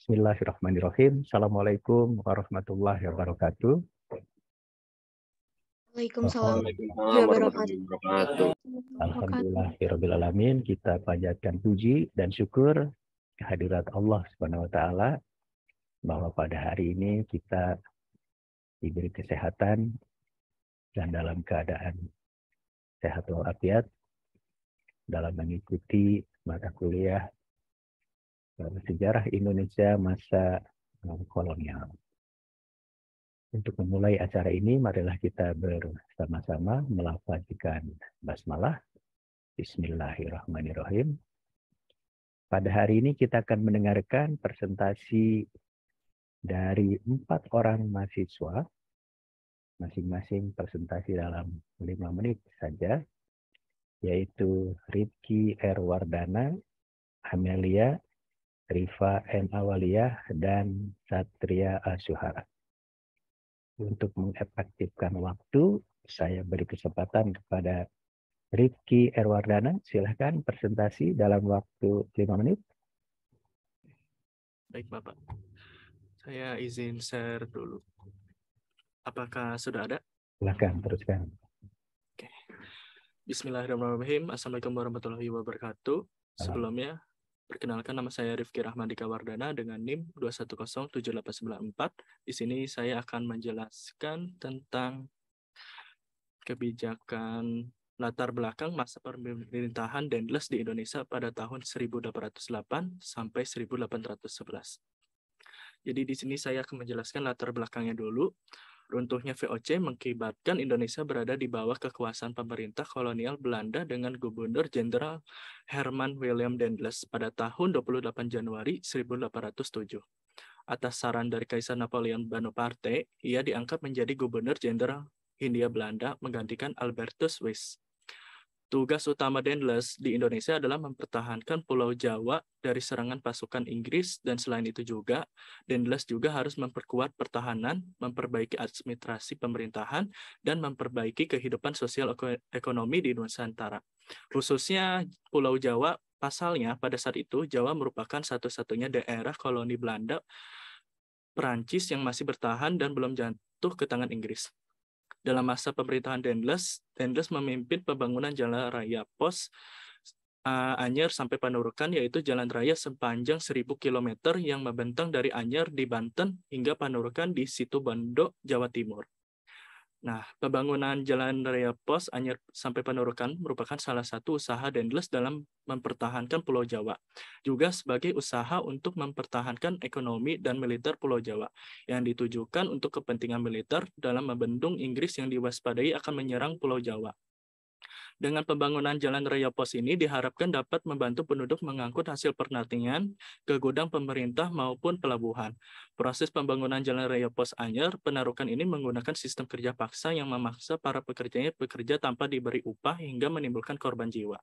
Bismillahirrahmanirrahim. Assalamualaikum warahmatullahi wabarakatuh. Waalaikumsalam Waalaikumsalam warahmatullahi warahmatullahi wabarakatuh. Alhamdulillahirabbil alamin, kita panjatkan puji dan syukur kehadirat Allah Subhanahu wa taala bahwa pada hari ini kita diberi kesehatan dan dalam keadaan sehat walafiat dalam mengikuti mata kuliah sejarah Indonesia masa kolonial. Untuk memulai acara ini, marilah kita bersama-sama melafazkan basmalah. Bismillahirrahmanirrahim. Pada hari ini kita akan mendengarkan presentasi dari 4 orang mahasiswa, masing-masing presentasi dalam 5 menit saja, yaitu Rizky R. Wardana, Amelia, Rifa M. Awaliyah, dan Satria Asuhara. Untuk mengefektifkan waktu, saya beri kesempatan kepada Rizky R. Wardana. Silahkan presentasi dalam waktu 5 menit. Baik, Bapak. Saya izin share dulu. Apakah sudah ada? Silahkan, teruskan. Oke. Bismillahirrahmanirrahim. Assalamualaikum warahmatullahi wabarakatuh. Sebelumnya, perkenalkan nama saya Rifki Rahmadika Wardana dengan NIM 2107894. Di sini saya akan menjelaskan tentang kebijakan latar belakang masa pemerintahan Daendels di Indonesia pada tahun 1808 sampai 1811. Jadi di sini saya akan menjelaskan latar belakangnya dulu. Runtuhnya VOC mengakibatkan Indonesia berada di bawah kekuasaan pemerintah kolonial Belanda dengan Gubernur Jenderal Herman William Daendels pada tahun 28 Januari 1807. Atas saran dari Kaisar Napoleon Bonaparte, ia diangkat menjadi Gubernur Jenderal Hindia Belanda menggantikan Albertus Wyss. Tugas utama Daendels di Indonesia adalah mempertahankan Pulau Jawa dari serangan pasukan Inggris, dan selain itu juga, Daendels juga harus memperkuat pertahanan, memperbaiki administrasi pemerintahan, dan memperbaiki kehidupan sosial ekonomi di Nusantara. Khususnya Pulau Jawa, pasalnya pada saat itu Jawa merupakan satu-satunya daerah koloni Belanda Perancis yang masih bertahan dan belum jatuh ke tangan Inggris. Dalam masa pemerintahan Daendels memimpin pembangunan jalan raya pos Anyer sampai Panurukan, yaitu jalan raya sepanjang 1000 km yang membentang dari Anyer di Banten hingga Panurukan di Situbondo, Jawa Timur. Nah, pembangunan jalan raya pos Anyer sampai Panurukan merupakan salah satu usaha Daendels dalam mempertahankan Pulau Jawa, juga sebagai usaha untuk mempertahankan ekonomi dan militer Pulau Jawa, yang ditujukan untuk kepentingan militer dalam membendung Inggris yang diwaspadai akan menyerang Pulau Jawa. Dengan pembangunan jalan raya pos ini diharapkan dapat membantu penduduk mengangkut hasil pertanian ke gudang pemerintah maupun pelabuhan. Proses pembangunan jalan raya pos Anyer Panurukan ini menggunakan sistem kerja paksa yang memaksa para pekerjanya bekerja tanpa diberi upah hingga menimbulkan korban jiwa.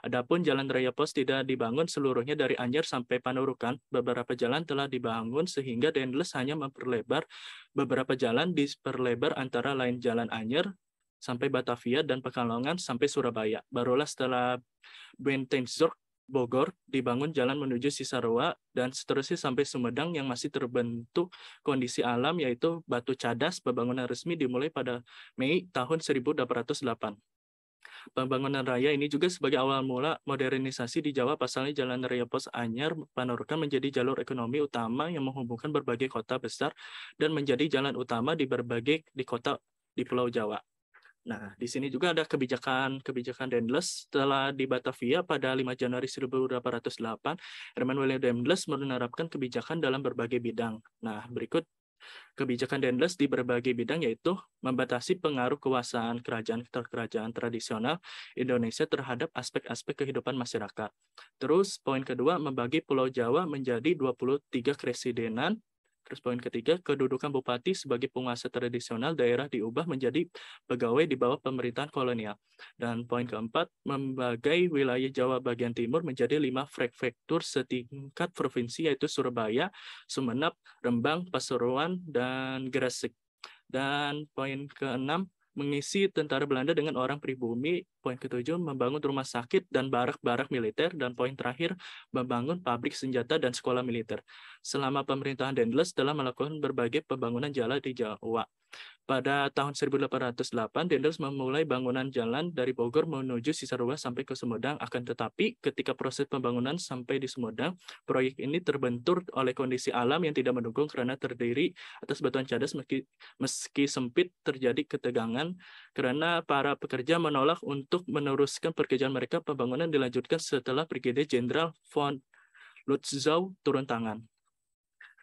Adapun jalan raya pos tidak dibangun seluruhnya dari Anyer sampai Panurukan. Beberapa jalan telah dibangun sehingga Daendels hanya memperlebar beberapa jalan diperlebar, antara lain Jalan Anyer sampai Batavia dan Pekalongan sampai Surabaya. Barulah setelah Buentenzorg Bogor dibangun jalan menuju Cisarua dan seterusnya sampai Sumedang yang masih terbentuk kondisi alam, yaitu batu cadas. Pembangunan resmi dimulai pada Mei tahun 1808. Pembangunan raya ini juga sebagai awal mula modernisasi di Jawa. Pasalnya jalan raya pos Anyer Panurukan menjadi jalur ekonomi utama yang menghubungkan berbagai kota besar dan menjadi jalan utama di berbagai kota di Pulau Jawa. Nah, di sini juga ada kebijakan Daendels. Setelah di Batavia pada 5 Januari 1808, Herman William Daendels menerapkan kebijakan dalam berbagai bidang. Nah, berikut kebijakan Daendels di berbagai bidang, yaitu membatasi pengaruh kekuasaan kerajaan tradisional Indonesia terhadap aspek-aspek kehidupan masyarakat. Terus poin kedua, membagi Pulau Jawa menjadi 23 kresidenan. Terus poin ketiga, kedudukan bupati sebagai penguasa tradisional daerah diubah menjadi pegawai di bawah pemerintahan kolonial. Dan poin keempat, membagi wilayah Jawa bagian timur menjadi 5 prefektur setingkat provinsi, yaitu Surabaya, Sumeneb, Rembang, Pasuruan, dan Gresik. Dan poin keenam, mengisi tentara Belanda dengan orang pribumi Poin ketujuh, membangun rumah sakit dan barak-barak militer. Dan poin terakhir, membangun pabrik senjata dan sekolah militer. Selama pemerintahan Dendles telah melakukan berbagai pembangunan jalan di Jawa. Pada tahun 1808, Dendels memulai bangunan jalan dari Bogor menuju Cisarua sampai ke Sumedang. Akan tetapi, ketika proses pembangunan sampai di Sumedang, proyek ini terbentur oleh kondisi alam yang tidak mendukung karena terdiri atas batuan cadas meski sempit terjadi ketegangan karena para pekerja menolak untuk meneruskan pekerjaan mereka. Pembangunan dilanjutkan setelah Brigadier Jenderal von Lützow turun tangan.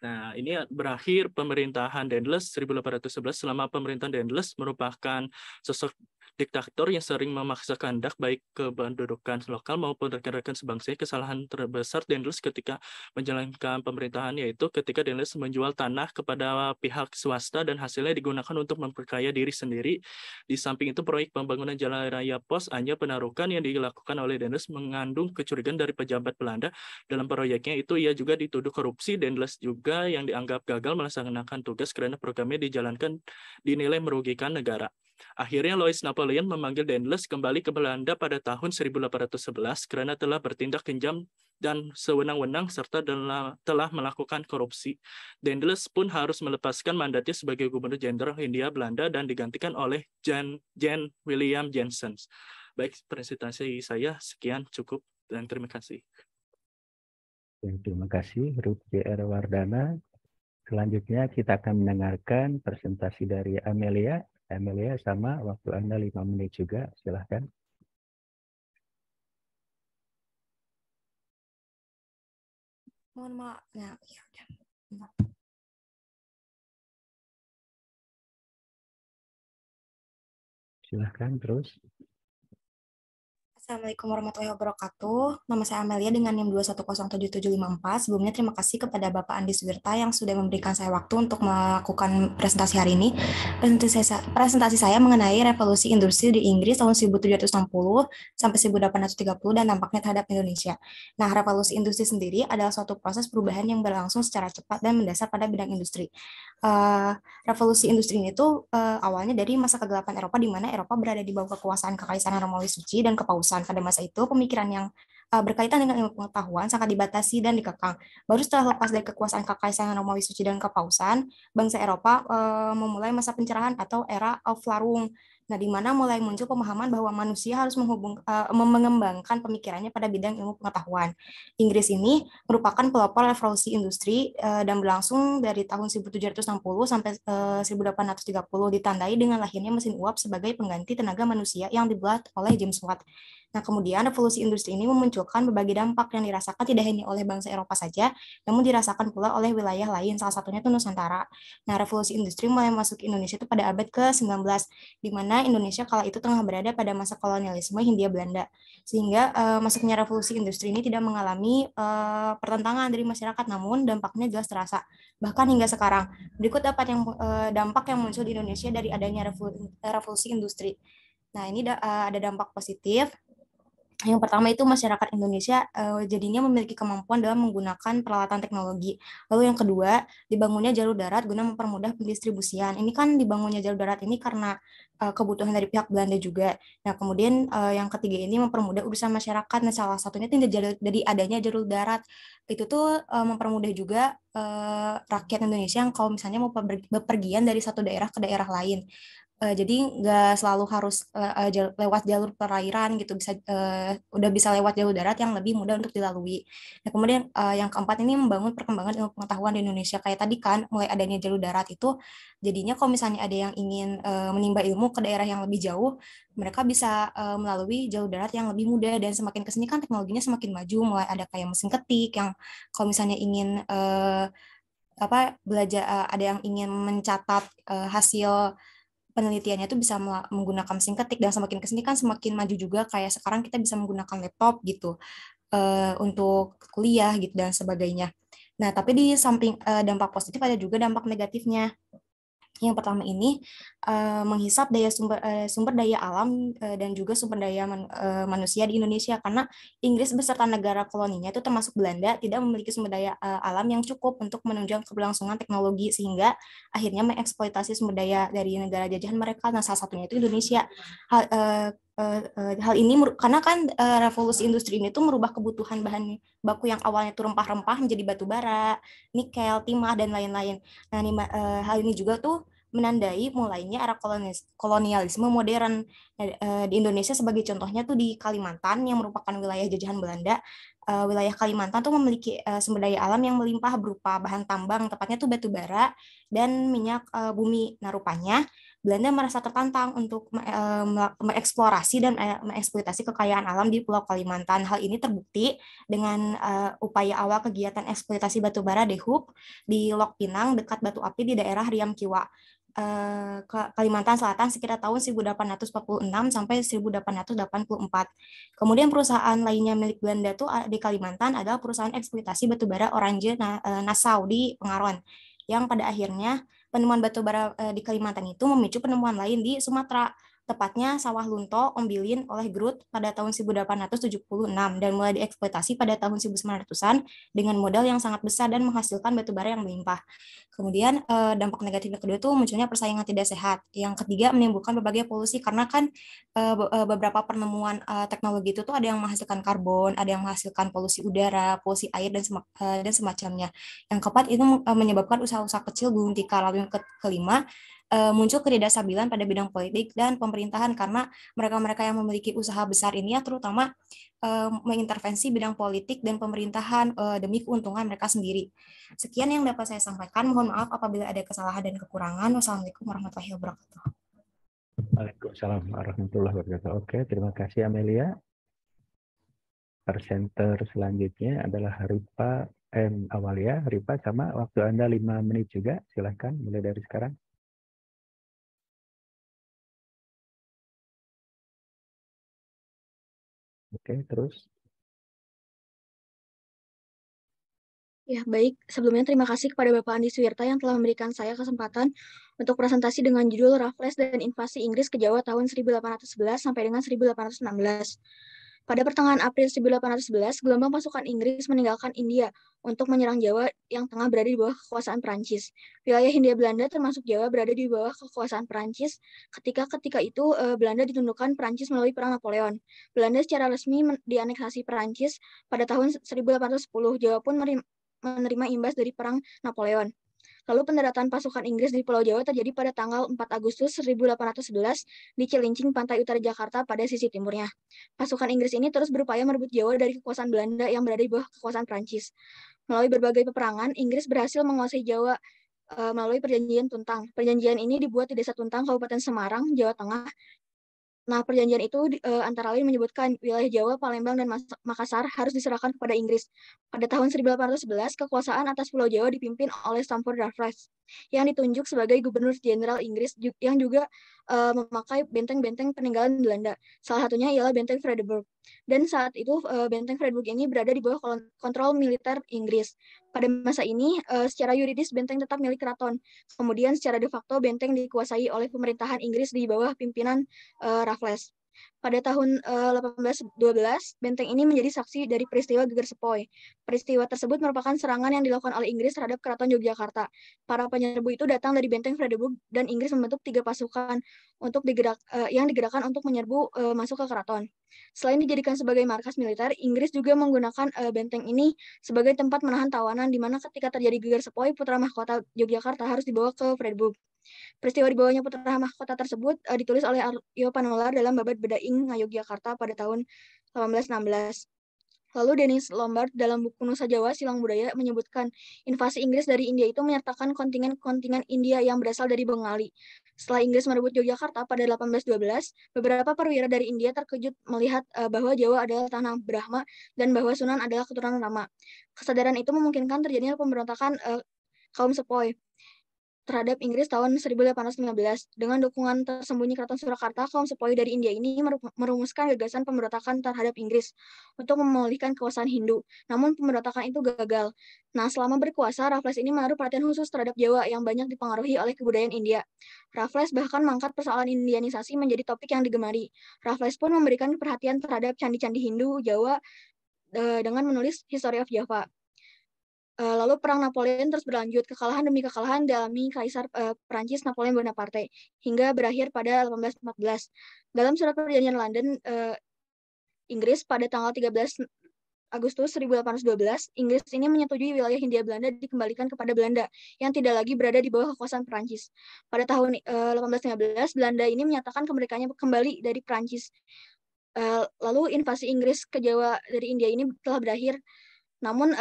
Nah, ini berakhir pemerintahan Dendles 1811. Selama pemerintahan Dendles merupakan sosok diktator yang sering memaksa kehendak baik kependudukan lokal maupun rekan-rekan sebangsa. Kesalahan terbesar Dendles ketika menjalankan pemerintahan yaitu ketika Dendles menjual tanah kepada pihak swasta dan hasilnya digunakan untuk memperkaya diri sendiri. Di samping itu, proyek pembangunan jalan raya pos Anya Penarukan yang dilakukan oleh Dendles mengandung kecurigaan dari pejabat Belanda. Dalam proyeknya itu ia juga dituduh korupsi. Dendles juga yang dianggap gagal melaksanakan tugas karena programnya dijalankan dinilai merugikan negara. Akhirnya Louis Napoleon memanggil Dendles kembali ke Belanda pada tahun 1811 karena telah bertindak kejam dan sewenang-wenang serta telah melakukan korupsi. Dendles pun harus melepaskan mandatnya sebagai Gubernur Jenderal Hindia Belanda dan digantikan oleh Jan William Jensen. Baik, presentasi saya sekian, cukup, dan terima kasih. Terima kasih Ruth J.R. Wardana. Selanjutnya kita akan mendengarkan presentasi dari Amelia. Amelia, sama waktu Anda 5 menit juga, silahkan. Mohon maaf. Nah, ya udah. Silahkan terus. Assalamualaikum warahmatullahi wabarakatuh. Nama saya Amelia dengan NIM 2107754. Sebelumnya terima kasih kepada Bapak Andi Suwirta yang sudah memberikan saya waktu untuk melakukan presentasi hari ini. Presentasi saya mengenai revolusi industri di Inggris tahun 1760 sampai 1830 dan dampaknya terhadap Indonesia. Nah, revolusi industri sendiri adalah suatu proses perubahan yang berlangsung secara cepat dan mendasar pada bidang industri. Revolusi industri ini tuh awalnya dari masa kegelapan Eropa, di mana Eropa berada di bawah kekuasaan Kekaisaran Romawi Suci dan Kepausan. Pada masa itu, pemikiran yang berkaitan dengan ilmu pengetahuan sangat dibatasi dan dikekang. Baru setelah lepas dari kekuasaan Kekaisaran Romawi Suci dan Kepausan, bangsa Eropa memulai masa pencerahan atau era Aufklärung. Nah, di mana mulai muncul pemahaman bahwa manusia harus mengembangkan pemikirannya pada bidang ilmu pengetahuan. Inggris ini merupakan pelopor revolusi industri dan berlangsung dari tahun 1760 sampai 1830, ditandai dengan lahirnya mesin uap sebagai pengganti tenaga manusia yang dibuat oleh James Watt. Nah, kemudian revolusi industri ini memunculkan berbagai dampak yang dirasakan tidak hanya oleh bangsa Eropa saja, namun dirasakan pula oleh wilayah lain, salah satunya itu Nusantara. Nah, revolusi industri mulai masuk ke Indonesia itu pada abad ke-19, di mana Indonesia kala itu tengah berada pada masa kolonialisme Hindia Belanda. Sehingga masuknya revolusi industri ini tidak mengalami pertentangan dari masyarakat, namun dampaknya jelas terasa. Bahkan hingga sekarang, berikut dampak yang muncul di Indonesia dari adanya revolusi industri. Nah, ini ada dampak positif. Yang pertama itu masyarakat Indonesia jadinya memiliki kemampuan dalam menggunakan peralatan teknologi. Lalu yang kedua, dibangunnya jalur darat guna mempermudah pendistribusian. Ini kan dibangunnya jalur darat ini karena kebutuhan dari pihak Belanda juga. Nah, kemudian yang ketiga ini mempermudah urusan masyarakat. Nah, salah satunya dari adanya jalur darat. Itu tuh mempermudah juga rakyat Indonesia yang kalau misalnya mau bepergian dari satu daerah ke daerah lain. Jadi nggak selalu harus lewat jalur perairan gitu, udah bisa lewat jalur darat yang lebih mudah untuk dilalui. Nah, kemudian yang keempat ini membangun perkembangan ilmu pengetahuan di Indonesia. Kayak tadi kan mulai adanya jalur darat itu, jadinya kalau misalnya ada yang ingin menimba ilmu ke daerah yang lebih jauh, mereka bisa melalui jalur darat yang lebih mudah. Dan semakin kesini kan teknologinya semakin maju, mulai ada kayak mesin ketik yang kalau misalnya ingin belajar, ada yang ingin mencatat hasil penelitiannya itu bisa menggunakan mesin ketik, dan semakin kesini kan semakin maju juga, kayak sekarang kita bisa menggunakan laptop gitu untuk kuliah gitu dan sebagainya. Nah, tapi di samping dampak positif ada juga dampak negatifnya. Yang pertama ini menghisap sumber daya alam dan juga sumber daya manusia di Indonesia, karena Inggris beserta negara koloninya itu termasuk Belanda tidak memiliki sumber daya alam yang cukup untuk menunjang keberlangsungan teknologi, sehingga akhirnya mengeksploitasi sumber daya dari negara jajahan mereka. Nah, salah satunya itu Indonesia. Hal ini karena kan revolusi industri ini tuh merubah kebutuhan bahan baku yang awalnya itu rempah-rempah menjadi batu bara, nikel, timah, dan lain-lain. Nah, hal ini juga tuh menandai mulainya era kolonialisme modern di Indonesia. Sebagai contohnya tuh di Kalimantan yang merupakan wilayah jajahan Belanda. Wilayah Kalimantan tuh memiliki sumber daya alam yang melimpah berupa bahan tambang, tepatnya tuh batu bara dan minyak bumi. Nah, rupanya Belanda merasa tertantang untuk mengeksplorasi dan mengeksploitasi kekayaan alam di Pulau Kalimantan. Hal ini terbukti dengan upaya awal kegiatan eksploitasi batu bara DHUP di Lok Pinang dekat batu api di daerah Riam Kiwa, Kalimantan Selatan sekitar tahun 1846 sampai 1884. Kemudian perusahaan lainnya milik Belanda tuh di Kalimantan adalah perusahaan eksploitasi batubara Orange Nassau di Pengaron, yang pada akhirnya penemuan batubara di Kalimantan itu memicu penemuan lain di Sumatera, tepatnya Sawah Lunto Ombilin oleh Groot pada tahun 1876 dan mulai dieksploitasi pada tahun 1900-an dengan modal yang sangat besar dan menghasilkan batubara yang melimpah. Kemudian dampak negatif yang kedua itu munculnya persaingan tidak sehat. Yang ketiga menimbulkan berbagai polusi, karena kan beberapa penemuan teknologi itu tuh ada yang menghasilkan karbon, ada yang menghasilkan polusi udara, polusi air, dan semacamnya. Yang keempat itu menyebabkan usaha-usaha kecil gulung tikar. Lalu yang kelima muncul ketidakstabilan pada bidang politik dan pemerintahan, karena mereka-mereka yang memiliki usaha besar ini ya terutama mengintervensi bidang politik dan pemerintahan demi keuntungan mereka sendiri. Sekian yang dapat saya sampaikan. Mohon maaf apabila ada kesalahan dan kekurangan. Wassalamualaikum warahmatullahi wabarakatuh. Waalaikumsalam warahmatullahi wabarakatuh. Oke, terima kasih Amelia. Presenter selanjutnya adalah Ripa M. Awalia. Ripa, sama waktu Anda 5 menit juga. Silahkan mulai dari sekarang. Oke, terus. Ya, baik. Sebelumnya terima kasih kepada Bapak Andi Suwirta yang telah memberikan saya kesempatan untuk presentasi dengan judul Raffles dan Invasi Inggris ke Jawa tahun 1811 sampai dengan 1816. Pada pertengahan April 1811, gelombang pasukan Inggris meninggalkan India untuk menyerang Jawa yang tengah berada di bawah kekuasaan Perancis. Wilayah Hindia Belanda termasuk Jawa berada di bawah kekuasaan Perancis. Ketika itu Belanda ditundukkan Perancis melalui Perang Napoleon. Belanda secara resmi dianeksasi Perancis pada tahun 1810. Jawa pun menerima imbas dari Perang Napoleon. Lalu pendaratan pasukan Inggris di Pulau Jawa terjadi pada tanggal 4 Agustus 1811 di Cilincing, pantai utara Jakarta pada sisi timurnya. Pasukan Inggris ini terus berupaya merebut Jawa dari kekuasaan Belanda yang berada di bawah kekuasaan Prancis. Melalui berbagai peperangan, Inggris berhasil menguasai Jawa melalui Perjanjian Tuntang. Perjanjian ini dibuat di Desa Tuntang, Kabupaten Semarang, Jawa Tengah. Nah, perjanjian itu antara lain menyebutkan wilayah Jawa, Palembang, dan Makassar harus diserahkan kepada Inggris. Pada tahun 1811, kekuasaan atas Pulau Jawa dipimpin oleh Stamford Raffles, yang ditunjuk sebagai Gubernur Jenderal Inggris yang juga memakai benteng-benteng peninggalan Belanda. Salah satunya ialah Benteng Vredenburg. Dan saat itu Benteng Vredenburg ini berada di bawah kontrol militer Inggris. Pada masa ini, secara yuridis benteng tetap milik keraton. Kemudian secara de facto benteng dikuasai oleh pemerintahan Inggris di bawah pimpinan Raffles. Pada tahun 1812, benteng ini menjadi saksi dari peristiwa Geger Sepoi. Peristiwa tersebut merupakan serangan yang dilakukan oleh Inggris terhadap Keraton Yogyakarta. Para penyerbu itu datang dari benteng Vredenburg dan Inggris membentuk 3 pasukan yang digerakkan untuk menyerbu masuk ke keraton. Selain dijadikan sebagai markas militer, Inggris juga menggunakan benteng ini sebagai tempat menahan tawanan, di mana ketika terjadi Geger Sepoi, putra mahkota Yogyakarta harus dibawa ke Vredenburg. Peristiwa dibawanya putra mahkota tersebut ditulis oleh Aryo Panular dalam Babad Bedaing Ngayogyakarta pada tahun 1816. Lalu Dennis Lombard dalam buku Nusa Jawa Silang Budaya menyebutkan invasi Inggris dari India itu menyertakan kontingen India yang berasal dari Bengali. Setelah Inggris merebut Yogyakarta pada 1812, beberapa perwira dari India terkejut melihat bahwa Jawa adalah tanah Brahma dan bahwa Sunan adalah keturunan Rama. Kesadaran itu memungkinkan terjadinya pemberontakan kaum Sepoi. terhadap Inggris tahun 1815. Dengan dukungan tersembunyi Keraton Surakarta, kaum Sepoy dari India ini merumuskan gagasan pemberontakan terhadap Inggris untuk memulihkan kekuasaan Hindu. Namun pemberontakan itu gagal. Nah, selama berkuasa, Raffles ini menaruh perhatian khusus terhadap Jawa yang banyak dipengaruhi oleh kebudayaan India. Raffles bahkan mengangkat persoalan Indianisasi menjadi topik yang digemari. Raffles pun memberikan perhatian terhadap candi-candi Hindu Jawa dengan menulis History of Java. Lalu perang Napoleon terus berlanjut, kekalahan demi kekalahan dialami Kaisar Prancis Napoleon Bonaparte hingga berakhir pada 1814. Dalam surat perjanjian London, Inggris pada tanggal 13 Agustus 1812, Inggris ini menyetujui wilayah Hindia Belanda dikembalikan kepada Belanda yang tidak lagi berada di bawah kekuasaan Prancis. Pada tahun 1815, Belanda ini menyatakan kemerdekaannya kembali dari Prancis. Lalu invasi Inggris ke Jawa dari India ini telah berakhir. Namun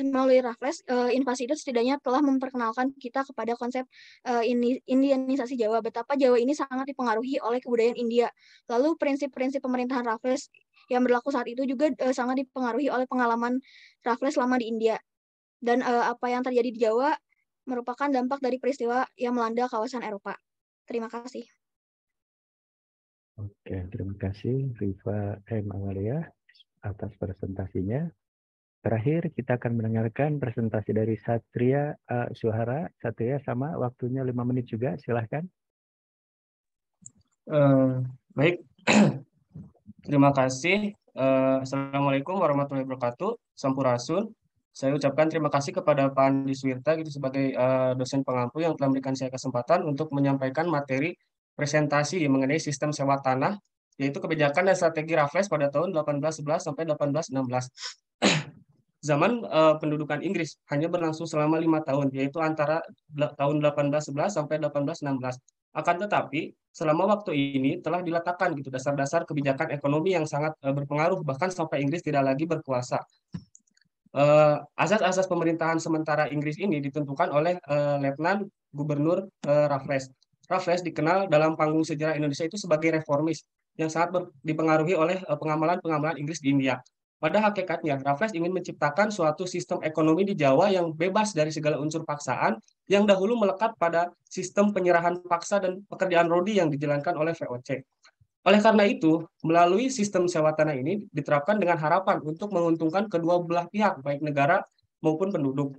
melalui Raffles, invasi itu setidaknya telah memperkenalkan kita kepada konsep Indianisasi Jawa, betapa Jawa ini sangat dipengaruhi oleh kebudayaan India. Lalu prinsip-prinsip pemerintahan Raffles yang berlaku saat itu juga sangat dipengaruhi oleh pengalaman Raffles selama di India. Dan apa yang terjadi di Jawa merupakan dampak dari peristiwa yang melanda kawasan Eropa. Terima kasih. Oke, terima kasih Rifa M. Amalia atas presentasinya. Terakhir kita akan mendengarkan presentasi dari Satria Suhara. Satria sama waktunya 5 menit juga, silahkan. Baik, terima kasih. Assalamualaikum warahmatullahi wabarakatuh. Sampurasun. Saya ucapkan terima kasih kepada Pak Andi Suwirta gitu sebagai dosen pengampu yang telah memberikan saya kesempatan untuk menyampaikan materi presentasi mengenai sistem sewa tanah, yaitu kebijakan dan strategi Raffles pada tahun 1811 sampai 1816. Zaman pendudukan Inggris hanya berlangsung selama 5 tahun, yaitu antara tahun 1811 sampai 1816. Akan tetapi, selama waktu ini telah diletakkan gitu dasar-dasar kebijakan ekonomi yang sangat berpengaruh, bahkan sampai Inggris tidak lagi berkuasa. Asas-asas pemerintahan sementara Inggris ini ditentukan oleh Letnan Gubernur Raffles. Raffles dikenal dalam panggung sejarah Indonesia itu sebagai reformis yang sangat dipengaruhi oleh pengamalan-pengamalan Inggris di India. Pada hakikatnya, Raffles ingin menciptakan suatu sistem ekonomi di Jawa yang bebas dari segala unsur paksaan yang dahulu melekat pada sistem penyerahan paksa dan pekerjaan rodi yang dijalankan oleh VOC. Oleh karena itu, melalui sistem sewa tanah ini diterapkan dengan harapan untuk menguntungkan kedua belah pihak, baik negara maupun penduduk.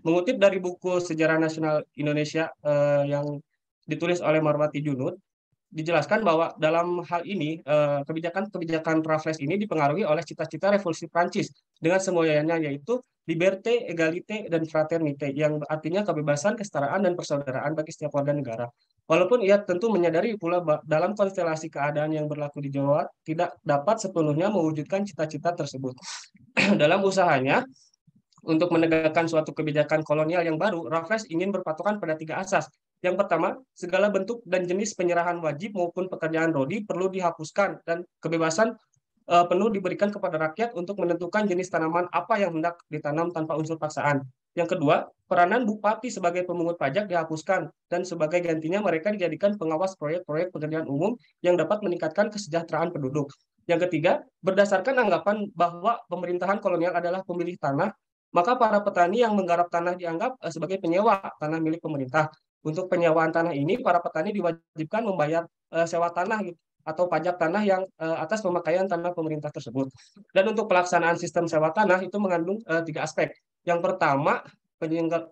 Mengutip dari buku Sejarah Nasional Indonesia yang ditulis oleh Marwati Junud, dijelaskan bahwa dalam hal ini kebijakan Raffles ini dipengaruhi oleh cita-cita revolusi Prancis dengan semuanya, yaitu liberté, égalité, dan fraternité, yang artinya kebebasan, kesetaraan, dan persaudaraan bagi setiap warga negara. Walaupun ia tentu menyadari pula dalam konstelasi keadaan yang berlaku di Jawa tidak dapat sepenuhnya mewujudkan cita-cita tersebut. Dalam usahanya untuk menegakkan suatu kebijakan kolonial yang baru, Raffles ingin berpatokan pada 3 asas. Yang pertama, segala bentuk dan jenis penyerahan wajib maupun pekerjaan rodi perlu dihapuskan dan kebebasan penuh diberikan kepada rakyat untuk menentukan jenis tanaman apa yang hendak ditanam tanpa unsur paksaan. Yang kedua, peranan bupati sebagai pemungut pajak dihapuskan dan sebagai gantinya mereka dijadikan pengawas proyek-proyek pekerjaan umum yang dapat meningkatkan kesejahteraan penduduk. Yang ketiga, berdasarkan anggapan bahwa pemerintahan kolonial adalah pemilik tanah, maka para petani yang menggarap tanah dianggap sebagai penyewa tanah milik pemerintah. Untuk penyewaan tanah ini, para petani diwajibkan membayar sewa tanah atau pajak tanah yang atas pemakaian tanah pemerintah tersebut. Dan untuk pelaksanaan sistem sewa tanah itu mengandung 3 aspek. Yang pertama,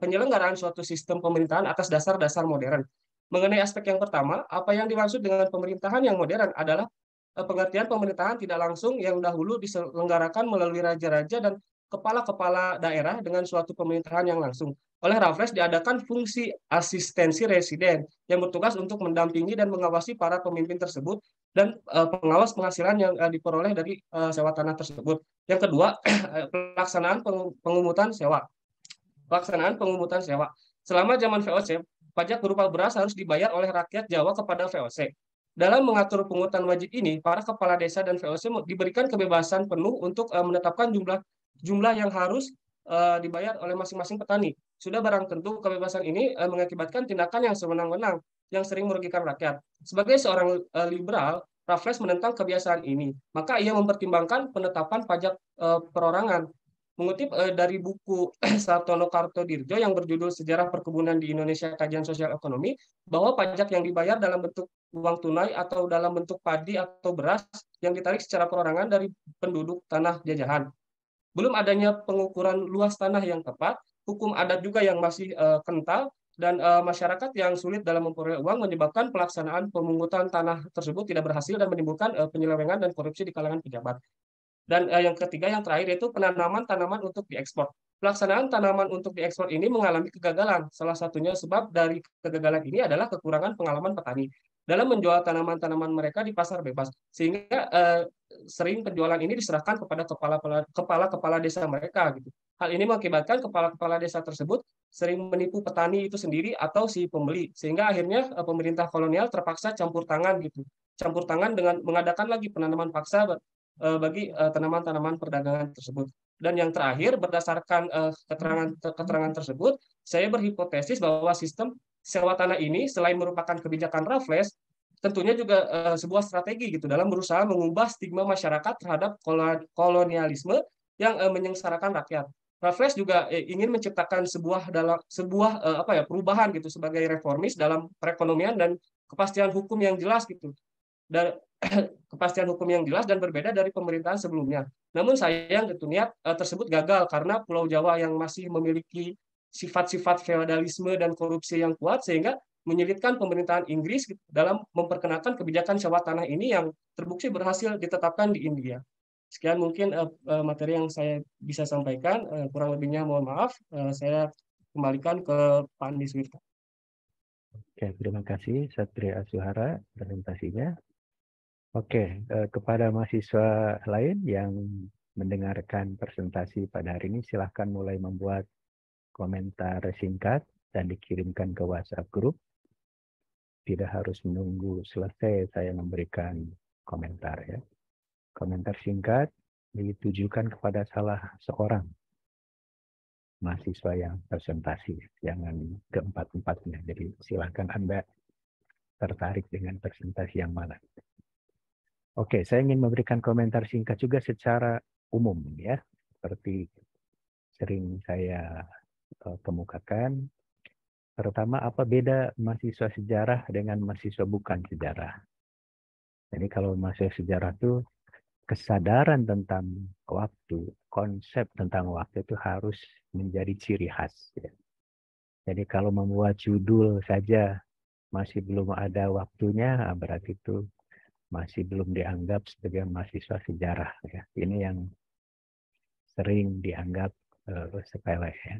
penyelenggaraan suatu sistem pemerintahan atas dasar-dasar modern. Mengenai aspek yang pertama, apa yang dimaksud dengan pemerintahan yang modern adalah pengertian pemerintahan tidak langsung yang dahulu diselenggarakan melalui raja-raja dan kepala-kepala daerah dengan suatu pemerintahan yang langsung. Oleh Raffles diadakan fungsi asistensi residen yang bertugas untuk mendampingi dan mengawasi para pemimpin tersebut dan pengawas penghasilan yang diperoleh dari sewa tanah tersebut. Yang kedua, pelaksanaan pengumutan sewa. Pelaksanaan pengumutan sewa. Selama zaman VOC, pajak berupa beras harus dibayar oleh rakyat Jawa kepada VOC. Dalam mengatur pungutan wajib ini, para kepala desa dan VOC diberikan kebebasan penuh untuk menetapkan jumlah yang harus dibayar oleh masing-masing petani. Sudah barang tentu kebebasan ini mengakibatkan tindakan yang sewenang-wenang yang sering merugikan rakyat. Sebagai seorang liberal, Raffles menentang kebiasaan ini. Maka ia mempertimbangkan penetapan pajak perorangan. Mengutip dari buku Sartono Kartodirjo yang berjudul Sejarah Perkebunan di Indonesia Kajian Sosial Ekonomi, bahwa pajak yang dibayar dalam bentuk uang tunai atau dalam bentuk padi atau beras yang ditarik secara perorangan dari penduduk tanah jajahan. Belum adanya pengukuran luas tanah yang tepat, hukum adat juga yang masih kental, dan masyarakat yang sulit dalam memperoleh uang menyebabkan pelaksanaan pemungutan tanah tersebut tidak berhasil dan menimbulkan penyelewengan dan korupsi di kalangan pejabat. Dan yang ketiga, yang terakhir, yaitu penanaman tanaman untuk diekspor. Pelaksanaan tanaman untuk diekspor ini mengalami kegagalan. Salah satunya sebab dari kegagalan ini adalah kekurangan pengalaman petani dalam menjual tanaman-tanaman mereka di pasar bebas, sehingga sering penjualan ini diserahkan kepada kepala-kepala desa mereka. Gitu. Hal ini mengakibatkan kepala-kepala desa tersebut sering menipu petani itu sendiri atau si pembeli, sehingga akhirnya pemerintah kolonial terpaksa campur tangan gitu, campur tangan dengan mengadakan lagi penanaman paksa bagi tanaman-tanaman perdagangan tersebut. Dan yang terakhir, berdasarkan keterangan tersebut, saya berhipotesis bahwa sistem sewa tanah ini selain merupakan kebijakan Raffles, tentunya juga sebuah strategi gitu dalam berusaha mengubah stigma masyarakat terhadap kolonialisme yang menyengsarakan rakyat. Raffles juga ingin menciptakan sebuah perubahan gitu sebagai reformis dalam perekonomian dan kepastian hukum yang jelas gitu. Dan kepastian hukum yang jelas dan berbeda dari pemerintahan sebelumnya. Namun sayang gitu, niat tersebut gagal karena Pulau Jawa yang masih memiliki sifat-sifat feodalisme dan korupsi yang kuat, sehingga menyulitkan pemerintahan Inggris dalam memperkenalkan kebijakan sewa tanah ini yang terbukti berhasil ditetapkan di India. Sekian mungkin materi yang saya bisa sampaikan. Kurang lebihnya mohon maaf. Saya kembalikan ke Pak Andi Suwirta. Oke, terima kasih Satria Asuhara presentasinya. Oke, kepada mahasiswa lain yang mendengarkan presentasi pada hari ini, silahkan mulai membuat komentar singkat dan dikirimkan ke WhatsApp group. Tidak harus menunggu selesai saya memberikan komentar ya. Komentar singkat ditujukan kepada salah seorang mahasiswa yang presentasi, jangan keempat-empatnya. Jadi silahkan Anda tertarik dengan presentasi yang mana. Oke, saya ingin memberikan komentar singkat juga secara umum ya, seperti sering saya kemukakan. Pertama, apa beda mahasiswa sejarah dengan mahasiswa bukan sejarah? Jadi kalau mahasiswa sejarah itu kesadaran tentang waktu, konsep tentang waktu itu harus menjadi ciri khas. Ya. Jadi kalau membuat judul saja masih belum ada waktunya, berarti itu masih belum dianggap sebagai mahasiswa sejarah. Ya. Ini yang sering dianggap sepele. Ya.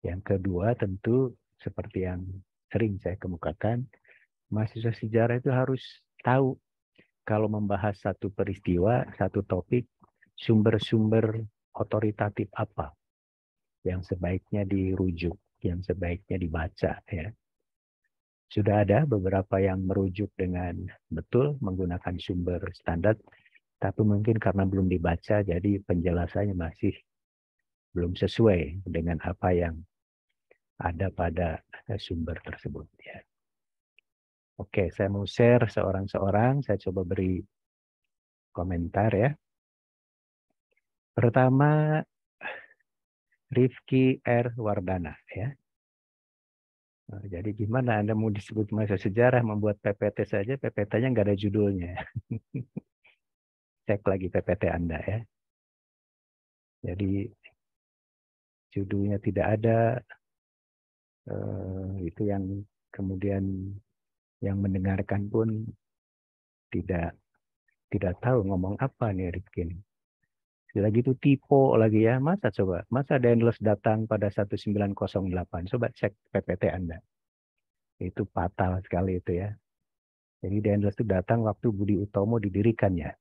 Yang kedua tentu seperti yang sering saya kemukakan, mahasiswa sejarah itu harus tahu kalau membahas satu peristiwa, satu topik, sumber-sumber otoritatif apa yang sebaiknya dirujuk, yang sebaiknya dibaca. Ya. Sudah ada beberapa yang merujuk dengan betul menggunakan sumber standar, tapi mungkin karena belum dibaca, jadi penjelasannya masih belum sesuai dengan apa yang ada pada sumber tersebut. Ya. Oke, saya mau share seorang-seorang, saya coba beri komentar ya. Pertama, Rifki R. Wardana ya. Nah, jadi gimana Anda mau disebut mahasiswa sejarah membuat PPT saja, PPT-nya nggak ada judulnya. Cek lagi PPT Anda ya. Jadi judulnya tidak ada, itu yang kemudian yang mendengarkan pun tidak tahu ngomong apa nih Rifki. Lagi itu typo lagi ya, masa Daedalus datang pada 1908, coba cek PPT Anda. Itu fatal sekali itu ya. Jadi Daedalus itu datang waktu Budi Utomo didirikannya.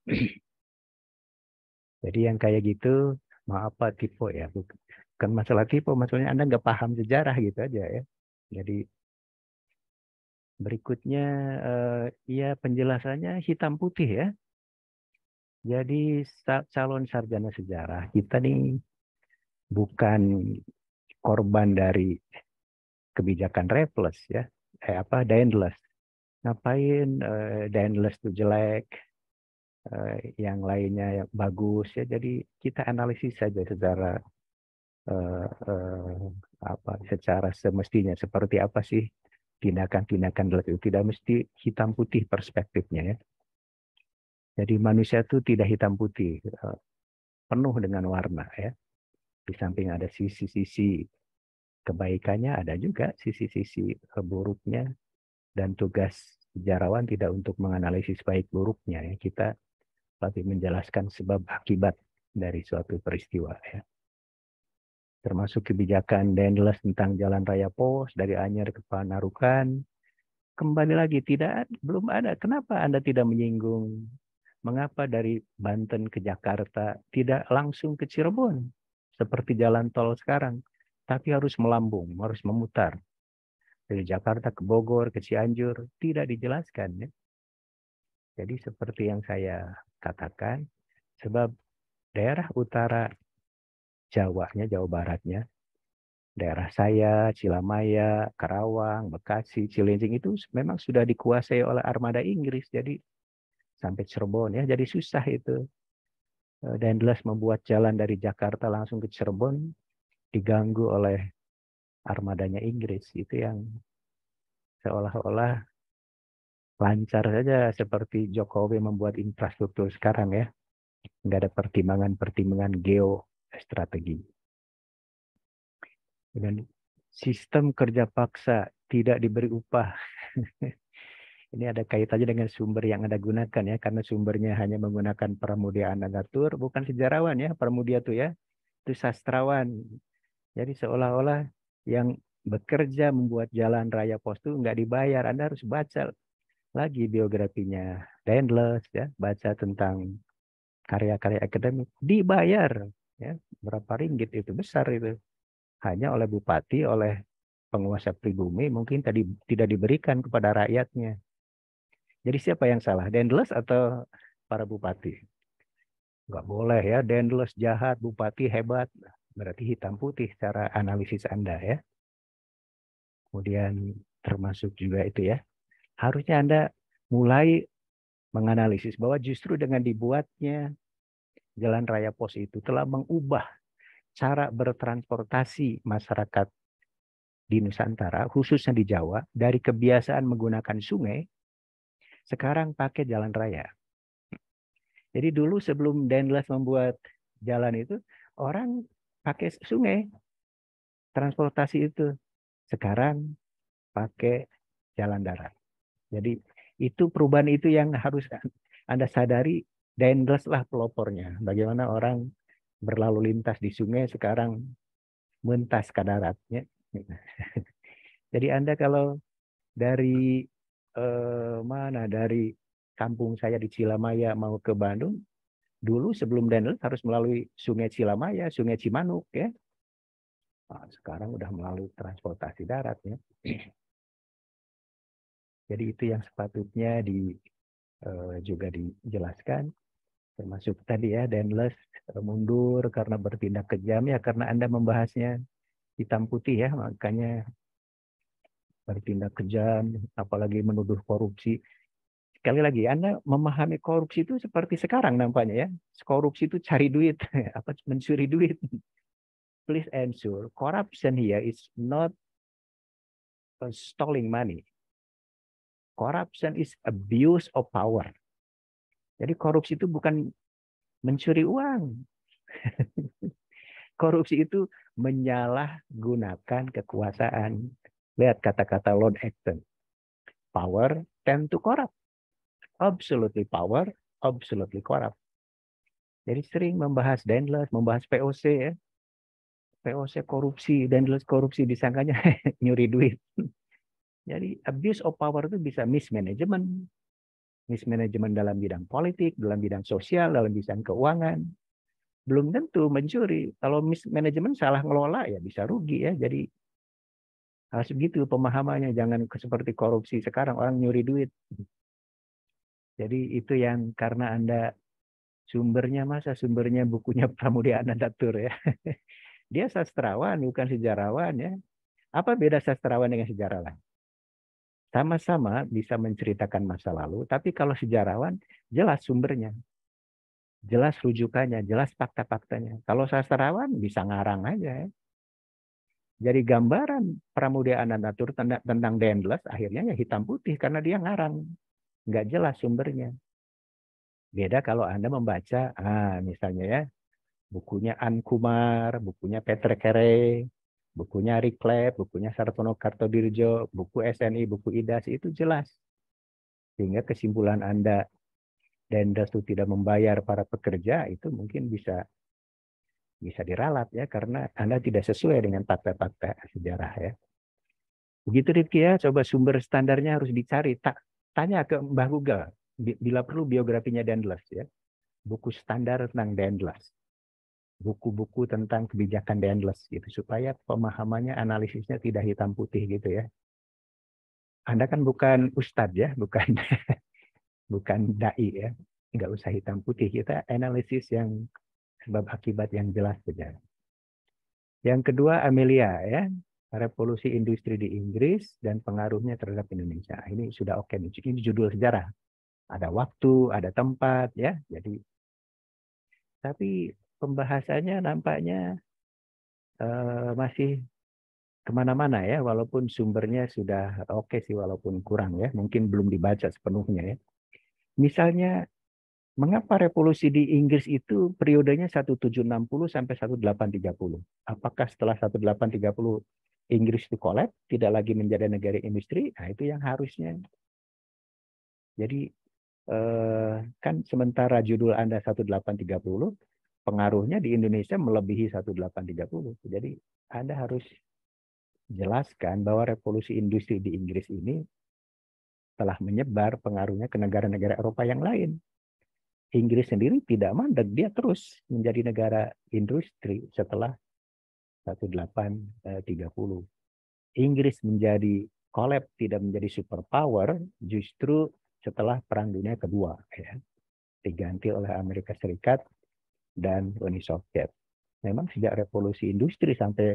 Jadi yang kayak gitu, maaf Pak, typo ya. Bukan masalah typo, maksudnya Anda nggak paham sejarah gitu aja ya. Jadi berikutnya, ya penjelasannya hitam putih ya. Jadi calon sarjana sejarah, kita nih bukan korban dari kebijakan Raffles ya. Daedalus. Ngapain Daedalus itu jelek, yang lainnya yang bagus ya. Jadi kita analisis saja secara secara semestinya seperti apa sih tindakan-tindakan itu, tidak mesti hitam putih perspektifnya ya. Jadi manusia itu tidak hitam putih, penuh dengan warna ya. Di samping ada sisi-sisi kebaikannya, ada juga sisi-sisi buruknya, dan tugas sejarawan tidak untuk menganalisis baik buruknya ya. Kita tapi menjelaskan sebab akibat dari suatu peristiwa ya. Termasuk kebijakan Dendles tentang jalan raya pos dari Anyer ke Panarukan. Kembali lagi belum ada. Kenapa Anda tidak menyinggung mengapa dari Banten ke Jakarta tidak langsung ke Cirebon seperti jalan tol sekarang, tapi harus melambung, harus memutar dari Jakarta ke Bogor, ke Cianjur, tidak dijelaskan ya. Jadi seperti yang saya katakan, sebab daerah utara Jawanya, Jawa Baratnya, daerah saya, Cilamaya, Karawang, Bekasi, Cilincing itu memang sudah dikuasai oleh armada Inggris. Jadi sampai Cirebon ya, jadi susah itu. Dendles membuat jalan dari Jakarta langsung ke Cirebon diganggu oleh armadanya Inggris. Itu yang seolah-olah lancar saja seperti Jokowi membuat infrastruktur sekarang ya. Nggak ada pertimbangan-pertimbangan geostrategi. Dan sistem kerja paksa tidak diberi upah. Ini ada kaitannya dengan sumber yang Anda gunakan ya, karena sumbernya hanya menggunakan Pramudia Anagatur, bukan sejarawan ya, Pramudia itu ya, itu sastrawan. Jadi seolah-olah yang bekerja membuat jalan raya pos itu nggak dibayar. Anda harus baca lagi biografinya Dendles ya, baca tentang karya-karya akademik, dibayar ya, berapa ringgit itu, besar itu. Hanya oleh bupati, oleh penguasa pribumi mungkin tadi tidak diberikan kepada rakyatnya. Jadi siapa yang salah? Dendles atau para bupati? Nggak boleh ya, Dendles jahat, bupati hebat. Berarti hitam putih secara analisis Anda ya. Kemudian termasuk juga itu ya. Harusnya Anda mulai menganalisis bahwa justru dengan dibuatnya jalan raya pos itu telah mengubah cara bertransportasi masyarakat di Nusantara, khususnya di Jawa, dari kebiasaan menggunakan sungai, sekarang pakai jalan raya. Jadi dulu sebelum Dendles membuat jalan itu, orang pakai sungai, transportasi itu. Sekarang pakai jalan darat. Jadi itu perubahan itu yang harus Anda sadari, Dendles lah pelopornya. Bagaimana orang berlalu lintas di sungai sekarang mentas ke daratnya. Jadi Anda kalau dari dari kampung saya di Cilamaya mau ke Bandung, dulu sebelum Dendles harus melalui Sungai Cilamaya, Sungai Cimanuk ya. Nah, sekarang udah melalui transportasi darat ya. Jadi itu yang sepatutnya juga dijelaskan. Termasuk tadi ya, Dendles mundur karena bertindak kejam ya, karena Anda membahasnya hitam putih ya, makanya bertindak kejam, apalagi menuduh korupsi. Sekali lagi, Anda memahami korupsi itu seperti sekarang nampaknya ya. Korupsi itu cari duit, apa mencuri duit. Please ensure corruption here is not stealing money. Corruption is abuse of power. Jadi korupsi itu bukan mencuri uang. Korupsi itu menyalahgunakan kekuasaan. Lihat kata-kata Lord Acton. Power tend to corrupt. Absolutely power, absolutely corrupt. Jadi sering membahas Dendles, membahas POC ya. POC korupsi, Dendles korupsi, disangkanya nyuri duit. Jadi abuse of power itu bisa mismanagement. Mismanagement dalam bidang politik, dalam bidang sosial, dalam bidang keuangan. Belum tentu mencuri. Kalau mismanagement salah ngelola ya bisa rugi ya. Jadi harus begitu pemahamannya. Jangan seperti korupsi sekarang orang nyuri duit. Jadi itu yang karena Anda sumbernya bukunya Pramudia Anandatur ya. Dia sastrawan bukan sejarawan ya. Apa beda sastrawan dengan sejarawan? Sama-sama bisa menceritakan masa lalu, tapi kalau sejarawan jelas sumbernya. jelas rujukannya, jelas fakta-faktanya. Kalau sastrawan bisa ngarang aja ya. Jadi gambaran Pramudia Anandatur tentang Dendles akhirnya ya hitam putih karena dia ngarang. Nggak jelas sumbernya. Beda kalau Anda membaca, misalnya ya, bukunya An Kumar, bukunya Peter Carey, bukunya Riklep, bukunya Sartono Kartodirjo, buku SNI, buku IDAS, itu jelas. Sehingga kesimpulan Anda Dendles itu tidak membayar para pekerja, itu mungkin bisa diralat ya, karena Anda tidak sesuai dengan fakta-fakta sejarah ya. Begitu Rifki ya, coba sumber standarnya harus dicari. Tanya ke Mbah Google, bila perlu biografinya Dendles ya. Buku standar tentang Dendles. Buku-buku tentang kebijakan Dendles gitu, supaya pemahamannya, analisisnya tidak hitam putih gitu ya. Anda kan bukan ustadz ya, bukan bukan dai ya. Nggak usah hitam putih, kita analisis yang sebab akibat yang jelas saja. Yang kedua Amelia ya, revolusi industri di Inggris dan pengaruhnya terhadap Indonesia. Ini sudah oke, ini judul sejarah. Ada waktu, ada tempat ya. Jadi tapi pembahasannya nampaknya masih kemana-mana ya, walaupun sumbernya sudah oke sih, walaupun kurang ya, mungkin belum dibaca sepenuhnya ya. Misalnya, mengapa revolusi di Inggris itu periodenya 1760 sampai 1830? Apakah setelah 1830 Inggris itu kolaps, tidak lagi menjadi negara industri? Nah, itu yang harusnya. Jadi, kan sementara judul Anda 1830, pengaruhnya di Indonesia melebihi 1830. Jadi, Anda harus jelaskan bahwa revolusi industri di Inggris ini telah menyebar pengaruhnya ke negara-negara Eropa yang lain. Inggris sendiri tidak mandek, dia terus menjadi negara industri setelah 1830. Inggris menjadi kolaps, tidak menjadi superpower justru setelah Perang Dunia Kedua ya. Diganti oleh Amerika Serikat dan Uni Soviet. Memang sejak revolusi industri sampai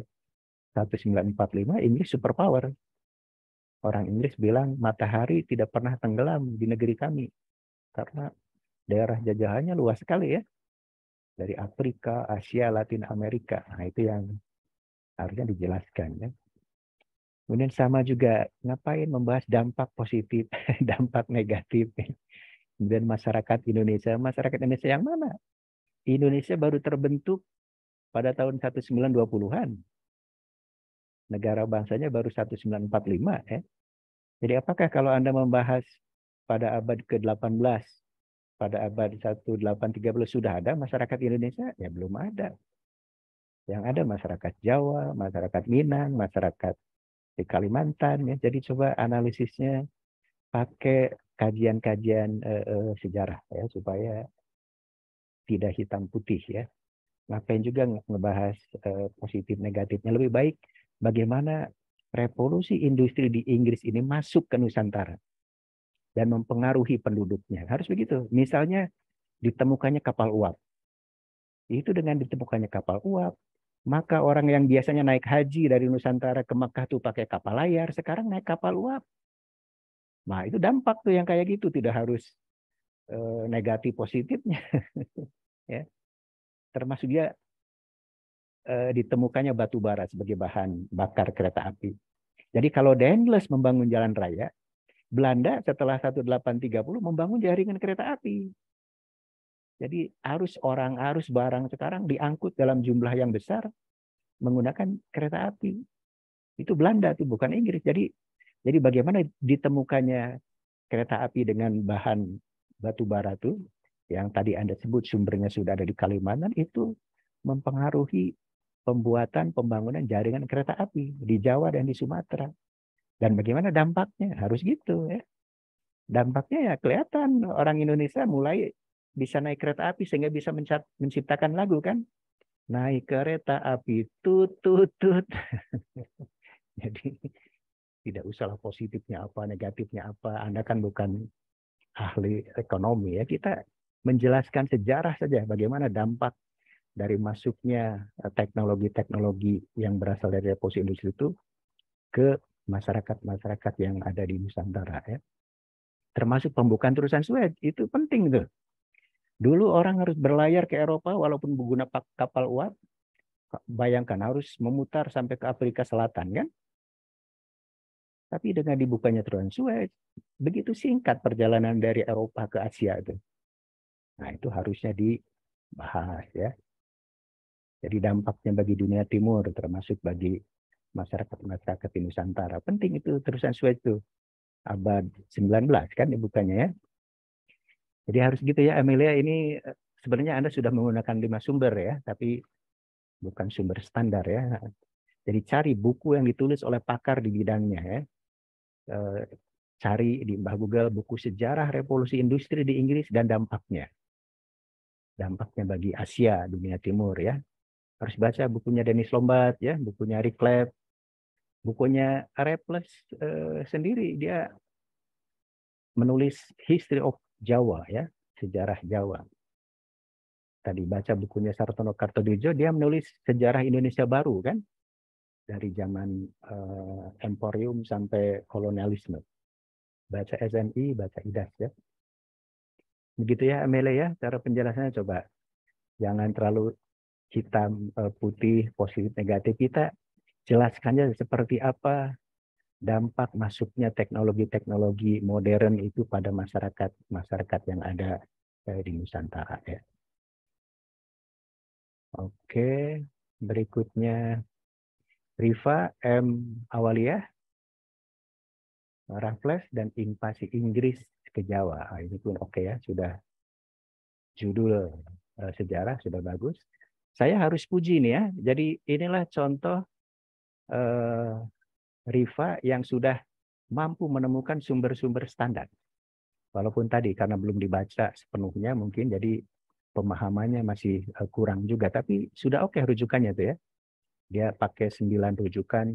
1945 Inggris superpower. Orang Inggris bilang matahari tidak pernah tenggelam di negeri kami karena daerah jajahannya luas sekali ya. Dari Afrika, Asia, Latin Amerika. Nah, itu yang harusnya dijelaskan ya. Kemudian sama juga ngapain membahas dampak positif, dampak negatif. Kemudian masyarakat Indonesia yang mana? Indonesia baru terbentuk pada tahun 1920-an. Negara bangsanya baru 1945 ya. Jadi apakah kalau Anda membahas pada abad ke-18, pada abad 1830 sudah ada masyarakat Indonesia? Ya belum ada. Yang ada masyarakat Jawa, masyarakat Minang, masyarakat di Kalimantan ya. Jadi coba analisisnya pakai kajian-kajian sejarah ya, supaya tidak hitam putih ya. Ngapain juga ngebahas positif negatifnya. Lebih baik bagaimana revolusi industri di Inggris ini masuk ke Nusantara dan mempengaruhi penduduknya. Harus begitu. Misalnya ditemukannya kapal uap. Itu dengan ditemukannya kapal uap, maka orang yang biasanya naik haji dari Nusantara ke Makkah tuh pakai kapal layar, sekarang naik kapal uap. Nah, itu dampak tuh yang kayak gitu, tidak harus negatif positifnya. Ya. Termasuk dia ditemukannya batu bara sebagai bahan bakar kereta api. Jadi kalau Daendels membangun jalan raya, Belanda setelah 1830 membangun jaringan kereta api. Jadi arus orang, arus barang sekarang diangkut dalam jumlah yang besar menggunakan kereta api. Itu Belanda tuh, bukan Inggris. Jadi bagaimana ditemukannya kereta api dengan bahan batu bara tuh, yang tadi Anda sebut sumbernya sudah ada di Kalimantan, itu mempengaruhi pembangunan jaringan kereta api di Jawa dan di Sumatera. Dan bagaimana dampaknya? Harus gitu ya. Dampaknya ya kelihatan, orang Indonesia mulai bisa naik kereta api sehingga bisa menciptakan lagu kan. Naik kereta api tut tut tut. Jadi tidak usahlah positifnya apa, negatifnya apa. Anda kan bukan ahli ekonomi ya. Kita menjelaskan sejarah saja bagaimana dampak dari masuknya teknologi-teknologi yang berasal dari revolusi industri itu ke masyarakat-masyarakat yang ada di Nusantara ya. Termasuk pembukaan terusan Suez, itu penting tuh. Dulu orang harus berlayar ke Eropa walaupun menggunakan kapal uap. Bayangkan harus memutar sampai ke Afrika Selatan kan? Tapi dengan dibukanya terowongan Suez, begitu singkat perjalanan dari Eropa ke Asia itu. Nah, itu harusnya dibahas ya. Jadi dampaknya bagi dunia timur, termasuk bagi masyarakat-masyarakat di Nusantara. Penting itu terusan Suez itu. Abad 19 kan dibukanya ya. Jadi harus gitu ya, Amelia, ini sebenarnya Anda sudah menggunakan 5 sumber ya, tapi bukan sumber standar ya. Jadi cari buku yang ditulis oleh pakar di bidangnya ya. Cari di Mbah Google buku sejarah revolusi industri di Inggris dan dampaknya. Dampaknya bagi Asia, dunia timur ya. Harus baca bukunya Dennis Lombard ya, bukunya Rick Clapp, bukunya Raffles sendiri, dia menulis History of Jawa ya, sejarah Jawa. Tadi baca bukunya Sartono Kartodirjo, dia menulis sejarah Indonesia baru kan, dari zaman Emporium sampai kolonialisme. Baca SNI, baca IDAS ya. Begitu ya Amelia ya, cara penjelasannya coba. Jangan terlalu hitam, putih, positif, negatif. Kita jelaskannya seperti apa dampak masuknya teknologi-teknologi modern itu pada masyarakat yang ada di Nusantara ya. Oke, berikutnya Riva M. Awaliyah, Raffles dan invasi Inggris ke Jawa. Nah, ini pun oke ya, sudah judul sejarah sudah bagus. Saya harus puji nih ya. Jadi inilah contoh Riva yang sudah mampu menemukan sumber-sumber standar. Walaupun tadi karena belum dibaca sepenuhnya mungkin jadi pemahamannya masih kurang juga. Tapi sudah oke rujukannya tuh ya. Dia pakai 9 rujukan,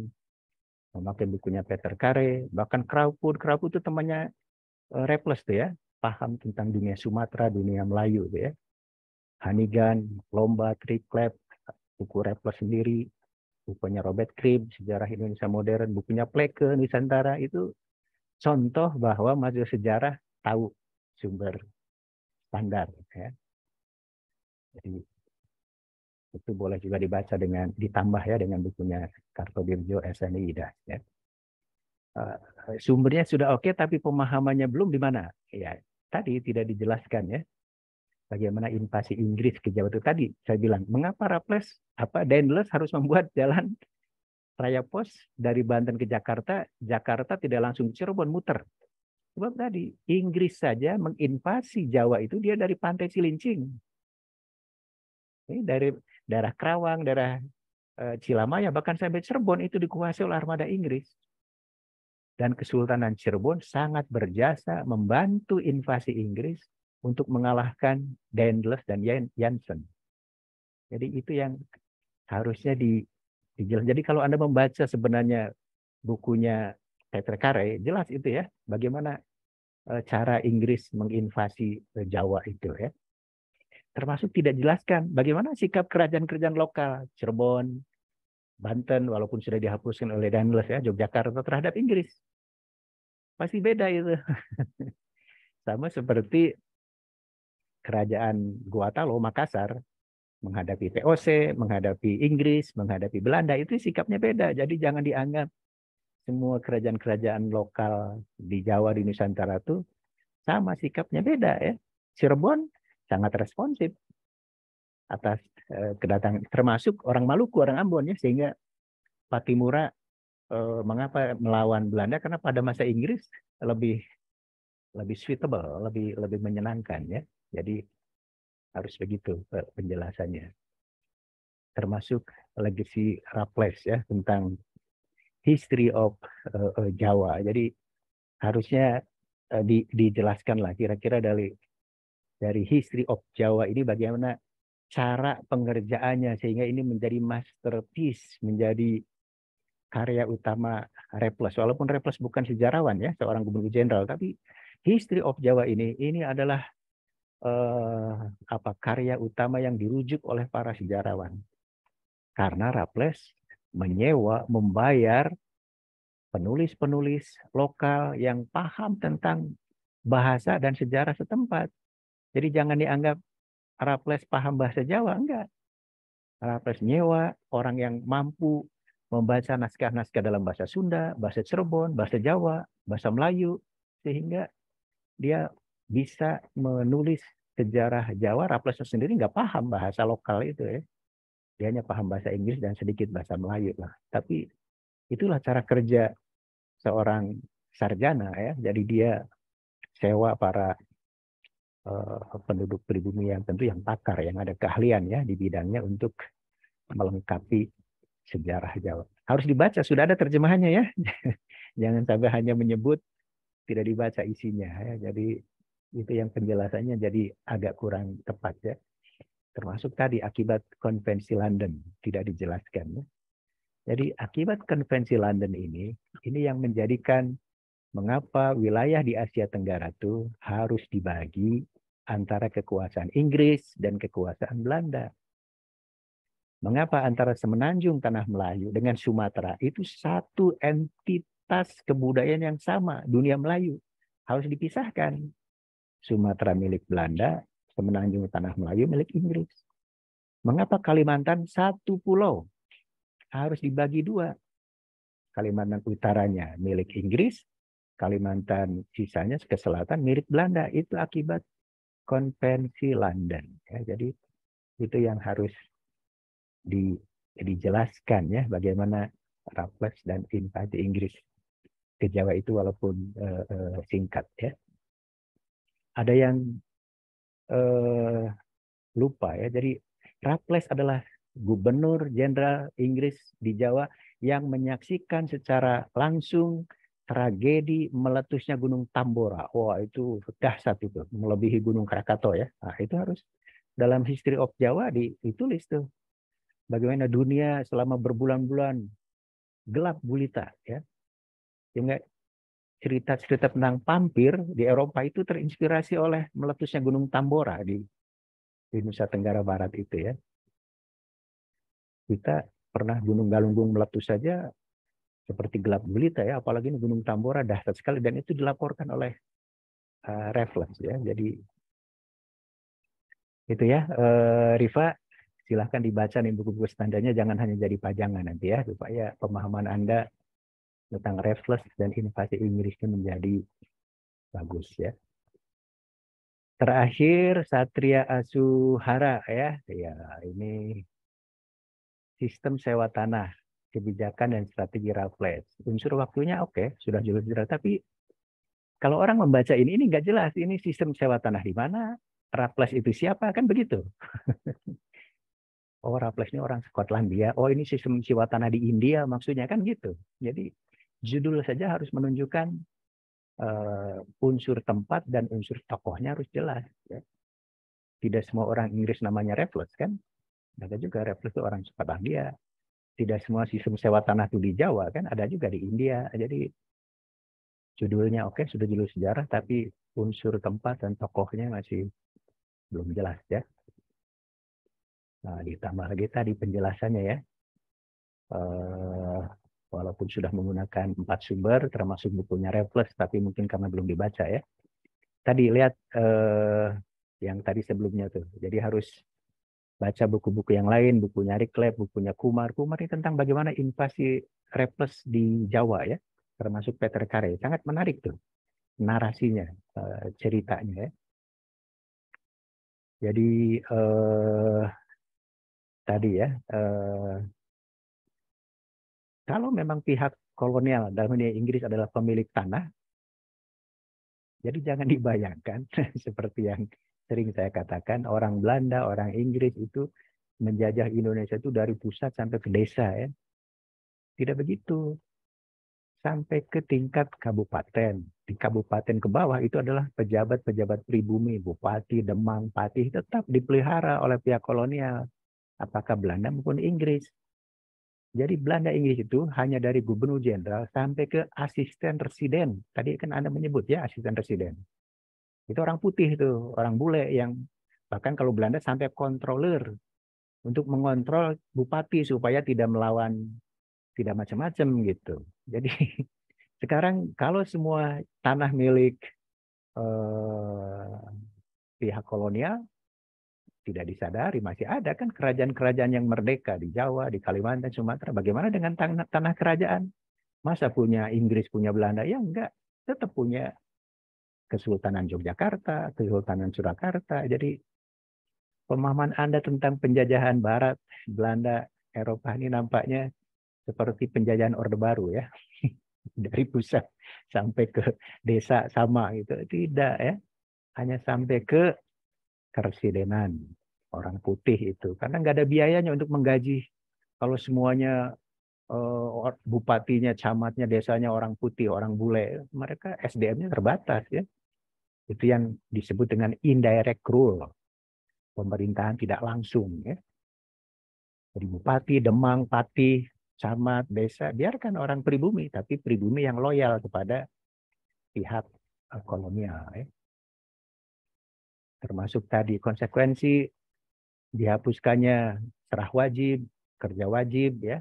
memakai bukunya Peter Carey, bahkan Crawford itu temannya Raffles tuh ya, paham tentang dunia Sumatera, dunia Melayu tuh ya. Hannigan, Lombard, Rick Clapp, buku Raffles sendiri, bukunya Robert Cribb, Sejarah Indonesia Modern, bukunya Pleke, Nusantara, itu contoh bahwa mahasiswa sejarah tahu sumber standar. Ya. Jadi itu boleh juga dibaca dengan ditambah ya dengan bukunya Kartodirjo, SNI, IDAS. Ya. Sumbernya sudah oke, tapi pemahamannya belum di mana. Ya, tadi tidak dijelaskan ya. Bagaimana invasi Inggris ke Jawa itu tadi saya bilang, mengapa Raffles Daendels harus membuat jalan raya pos dari Banten ke Jakarta, Jakarta tidak langsung Cirebon muter. Sebab tadi Inggris saja menginvasi Jawa itu dia dari pantai Cilincing. Ini dari daerah Kerawang, daerah Cilamaya, bahkan sampai Cirebon itu dikuasai oleh armada Inggris. Dan Kesultanan Cirebon sangat berjasa membantu invasi Inggris untuk mengalahkan Daendels dan Jansen. Jadi itu yang harusnya dijelaskan. Jadi kalau Anda membaca sebenarnya bukunya Peter Carey, jelas itu ya, bagaimana cara Inggris menginvasi Jawa itu ya. Termasuk tidak jelaskan bagaimana sikap kerajaan-kerajaan lokal, Cirebon, Banten, walaupun sudah dihapuskan oleh Daendels ya, Yogyakarta terhadap Inggris. Pasti beda itu. Sama seperti kerajaan Guatalo, Makassar, menghadapi VOC, menghadapi Inggris, menghadapi Belanda, itu sikapnya beda. Jadi jangan dianggap semua kerajaan-kerajaan lokal di Jawa, di Nusantara itu sama sikapnya beda ya. Cirebon sangat responsif atas kedatangan, termasuk orang Maluku, orang Ambon ya, sehingga Patimura mengapa melawan Belanda, karena pada masa Inggris lebih suitable, lebih menyenangkan ya. Jadi harus begitu penjelasannya. Termasuk legacy Raffles ya tentang history of Jawa. Jadi harusnya dijelaskan lah kira-kira dari history of Jawa ini bagaimana cara pengerjaannya sehingga ini menjadi masterpiece, menjadi karya utama Raffles. Walaupun Raffles bukan sejarawan ya, seorang gubernur jenderal, tapi history of Jawa ini adalah karya utama yang dirujuk oleh para sejarawan. Karena Raffles membayar penulis-penulis lokal yang paham tentang bahasa dan sejarah setempat. Jadi jangan dianggap Raffles paham bahasa Jawa? Enggak. Raffles nyewa orang yang mampu membaca naskah-naskah dalam bahasa Sunda, bahasa Cirebon, bahasa Jawa, bahasa Melayu, sehingga dia bisa menulis sejarah Jawa. Raffles sendiri nggak paham bahasa lokal itu ya. Dia hanya paham bahasa Inggris dan sedikit bahasa Melayu lah. Tapi itulah cara kerja seorang sarjana ya. Jadi dia sewa para penduduk pribumi yang tentu yang pakar, yang ada keahlian ya di bidangnya untuk melengkapi sejarah Jawa. Harus dibaca, sudah ada terjemahannya ya. Jangan sampai hanya menyebut, tidak dibaca isinya ya. Jadi itu yang penjelasannya jadi agak kurang tepat ya. Termasuk tadi akibat konvensi London tidak dijelaskan ya. Jadi akibat konvensi London ini yang menjadikan mengapa wilayah di Asia Tenggara itu harus dibagi antara kekuasaan Inggris dan kekuasaan Belanda. Mengapa antara Semenanjung Tanah Melayu dengan Sumatera itu satu entitas kebudayaan yang sama, dunia Melayu. Harus dipisahkan. Sumatera milik Belanda, Semenanjung Tanah Melayu milik Inggris. Mengapa Kalimantan satu pulau? Harus dibagi dua. Kalimantan utaranya milik Inggris, Kalimantan sisanya ke selatan milik Belanda. Itu akibat konvensi London. Ya, jadi itu yang harus dijelaskan ya, bagaimana Raffles dan invasi Inggris ke Jawa itu walaupun singkat ya. Ada yang lupa ya. Jadi Raffles adalah gubernur jenderal Inggris di Jawa yang menyaksikan secara langsung tragedi meletusnya Gunung Tambora. Wah, itu dahsyat itu, melebihi Gunung Krakatau ya. Nah, itu harus dalam History of Jawa ditulis tuh. Bagaimana dunia selama berbulan-bulan gelap gulita ya. Sehingga cerita-cerita tentang vampir di Eropa itu terinspirasi oleh meletusnya Gunung Tambora di Nusa Tenggara Barat itu ya. Kita pernah Gunung Galunggung meletus saja seperti gelap gulita ya, apalagi ini Gunung Tambora dahsyat sekali, dan itu dilaporkan oleh Raffles ya. Jadi itu ya, Rifa, silahkan dibaca nih buku-buku standarnya, jangan hanya jadi pajangan nanti ya, supaya pemahaman Anda tentang Raffles dan invasi Inggrisnya menjadi bagus ya. Terakhir Satria Asuhara ya, ini sistem sewa tanah, kebijakan dan strategi Raffles. Unsur waktunya oke, sudah jelas, tapi kalau orang membaca ini nggak jelas, ini sistem sewa tanah di mana, Raffles itu siapa, kan begitu. Oh, Raffles ini orang Skotlandia, oh ini sistem sewa tanah di India maksudnya, kan gitu. Jadi judul saja harus menunjukkan unsur tempat dan unsur tokohnya harus jelas. Ya. Tidak semua orang Inggris namanya Raffles kan, ada juga Raffles itu orang Skotlandia. Tidak semua sistem sewa tanah itu di Jawa kan, ada juga di India. Jadi judulnya oke, sudah judul sejarah, tapi unsur tempat dan tokohnya masih belum jelas ya. Nah, ditambah lagi tadi penjelasannya ya. Walaupun sudah menggunakan 4 sumber, termasuk bukunya Raffles, tapi mungkin karena belum dibaca ya. Tadi lihat yang tadi sebelumnya tuh. Jadi harus baca buku-buku yang lain, bukunya Reclep, bukunya Kumar. Kumar ini tentang bagaimana invasi Raffles di Jawa ya, termasuk Peter Carey. Sangat menarik tuh narasinya, ceritanya ya. Jadi tadi ya, kalau memang pihak kolonial dalam ini Inggris adalah pemilik tanah, jadi jangan dibayangkan seperti yang sering saya katakan, orang Belanda, orang Inggris itu menjajah Indonesia itu dari pusat sampai ke desa ya. Tidak begitu. Sampai ke tingkat kabupaten. Di kabupaten ke bawah itu adalah pejabat-pejabat pribumi, bupati, demang, patih, tetap dipelihara oleh pihak kolonial. Apakah Belanda maupun Inggris. Jadi Belanda Inggris itu hanya dari gubernur jenderal sampai ke asisten residen. Tadi kan Anda menyebut ya asisten residen. Itu orang putih itu, orang bule yang bahkan kalau Belanda sampai controller untuk mengontrol bupati supaya tidak melawan, tidak macam-macam gitu. Jadi sekarang kalau semua tanah milik pihak kolonial tidak disadari masih ada kan kerajaan-kerajaan yang merdeka di Jawa, di Kalimantan, Sumatera. Bagaimana dengan tanah kerajaan? Masa punya Inggris, punya Belanda? Ya enggak, tetap punya Kesultanan Yogyakarta, Kesultanan Surakarta. Jadi pemahaman Anda tentang penjajahan Barat, Belanda, Eropa ini nampaknya seperti penjajahan Orde Baru ya. Dari pusat sampai ke desa sama gitu. Tidak ya. Hanya sampai ke Keresidenan orang putih itu. Karena nggak ada biayanya untuk menggaji. Kalau semuanya bupatinya, camatnya, desanya orang putih, orang bule, mereka SDM-nya terbatas ya. Itu yang disebut dengan indirect rule. Pemerintahan tidak langsung ya. Jadi bupati, demang, pati, camat, desa, biarkan orang pribumi, tapi pribumi yang loyal kepada pihak kolonial ya. Termasuk tadi konsekuensi dihapuskannya serah wajib, kerja wajib ya,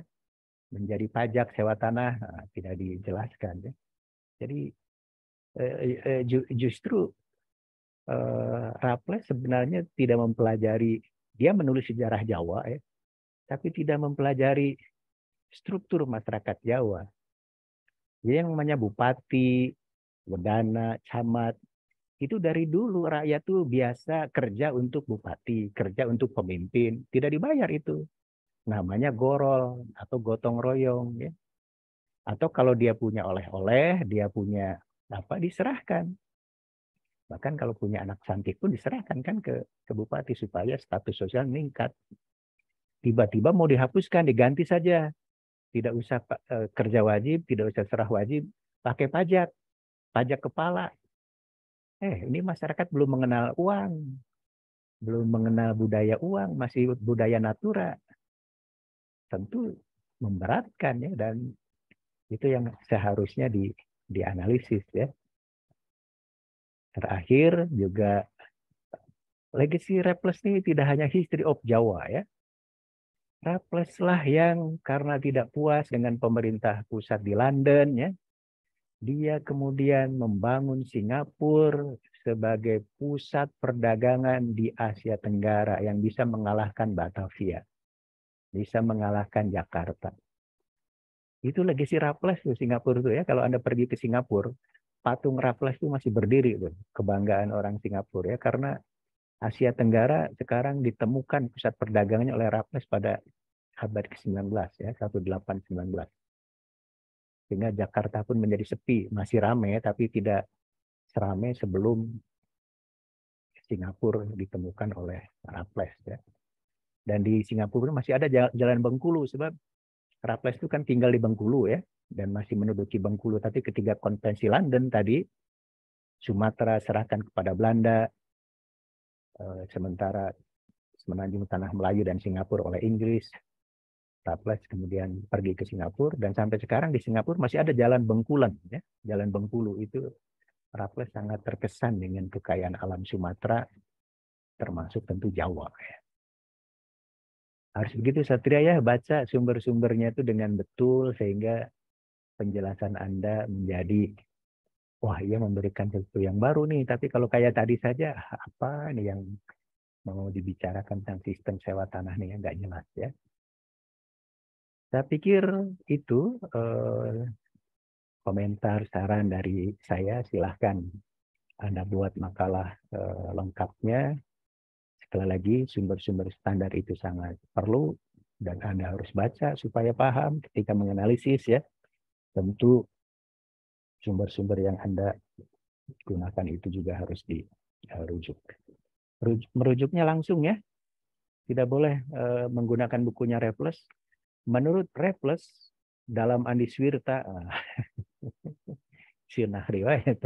menjadi pajak sewa tanah tidak dijelaskan ya. Jadi justru Raffles sebenarnya tidak mempelajari, dia menulis sejarah Jawa ya, tapi tidak mempelajari struktur masyarakat Jawa. Jadi yang namanya bupati, wedana, camat, itu dari dulu rakyat tuh biasa kerja untuk bupati, kerja untuk pemimpin, tidak dibayar itu. Namanya gorol atau gotong royong ya. Atau kalau dia punya oleh-oleh, dia punya apa diserahkan. Bahkan kalau punya anak cantik pun diserahkan kan ke bupati supaya status sosial meningkat. Tiba-tiba mau dihapuskan, diganti saja. Tidak usah kerja wajib, tidak usah serah wajib, pakai pajak kepala. Ini masyarakat belum mengenal uang, belum mengenal budaya uang, masih budaya natura. Tentu memberatkan ya, dan itu yang seharusnya dianalisis ya. Terakhir juga legacy Raffles ini tidak hanya history of Jawa ya. Raffles lah yang karena tidak puas dengan pemerintah pusat di London ya, dia kemudian membangun Singapura sebagai pusat perdagangan di Asia Tenggara yang bisa mengalahkan Batavia, bisa mengalahkan Jakarta. Itu legacy Raffles tuh Singapura tuh ya. Kalau Anda pergi ke Singapura, patung Raffles itu masih berdiri tuh, kebanggaan orang Singapura ya, karena Asia Tenggara sekarang ditemukan pusat perdagangannya oleh Raffles pada abad ke-19 ya, 1819. Sehingga Jakarta pun menjadi sepi, masih ramai tapi tidak seramai sebelum Singapura ditemukan oleh Raffles ya. Dan di Singapura masih ada jalan Bengkulu sebab Raffles itu kan tinggal di Bengkulu ya dan masih menduduki Bengkulu, tapi ketika konvensi London tadi Sumatera serahkan kepada Belanda, sementara semenanjung tanah Melayu dan Singapura oleh Inggris. Raffles kemudian pergi ke Singapura dan sampai sekarang di Singapura masih ada jalan Bengkulen ya. Jalan Bengkulu itu Raffles sangat terkesan dengan kekayaan alam Sumatera termasuk tentu Jawa ya. Harus begitu Satria ya, baca sumber-sumbernya itu dengan betul sehingga penjelasan Anda menjadi wah ia memberikan sesuatu yang baru nih, tapi kalau kayak tadi saja apa nih yang mau dibicarakan tentang sistem sewa tanah nih nggak jelas ya. Saya pikir itu komentar saran dari saya, silahkan Anda buat makalah lengkapnya. Sekali lagi sumber-sumber standar itu sangat perlu dan Anda harus baca supaya paham ketika menganalisis ya. Tentu sumber-sumber yang Anda gunakan itu juga harus dirujuk. Merujuknya langsung ya. Tidak boleh menggunakan bukunya Raffles. Menurut Raffles dalam Andi Suwirta Sinah riwayat.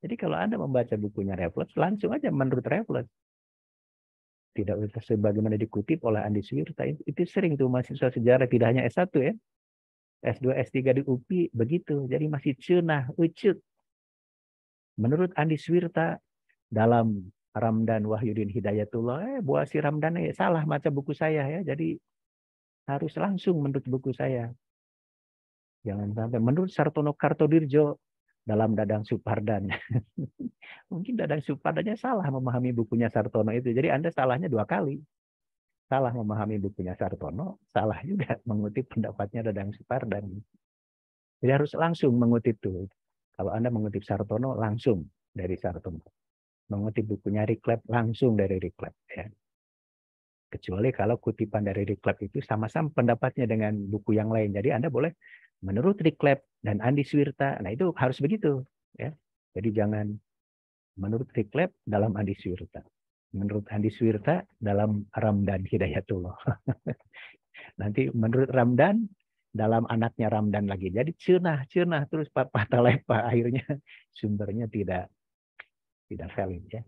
Jadi kalau Anda membaca bukunya Raffles, langsung aja menurut Raffles. Tidak usah sebagaimana dikutip oleh Andi Suwirta. Itu sering tuh mahasiswa sejarah, tidak hanya S1 ya. S2, S3 di UPI begitu. Jadi masih cenah, ucut. Menurut Andi Suwirta dalam Ramdan Wahyudin Hidayatullah, Bu Asy Ramdan salah baca buku saya ya. Jadi harus langsung menurut buku saya. Jangan sampai menurut Sartono Kartodirjo dalam Dadang Supardan. Mungkin Dadang Supardannya salah memahami bukunya Sartono itu. Jadi Anda salahnya 2 kali. Salah memahami bukunya Sartono, salah juga mengutip pendapatnya Dadang Supardan. Jadi harus langsung mengutip tuh. Kalau Anda mengutip Sartono, langsung dari Sartono. Mengutip bukunya Reclap, langsung dari Reclap. Ya. Kecuali kalau kutipan dari Reclap itu sama-sama pendapatnya dengan buku yang lain. Jadi Anda boleh menurut Reclap dan Andi Suwirta. Nah itu harus begitu. Ya. Jadi jangan menurut Reclap dalam Andi Suwirta. Menurut Andi Suwirta dalam Ramdan Hidayatullah. Nanti menurut Ramdan dalam anaknya Ramdan lagi. Jadi cunah terus patah lepa. Akhirnya sumbernya tidak valid. Ya.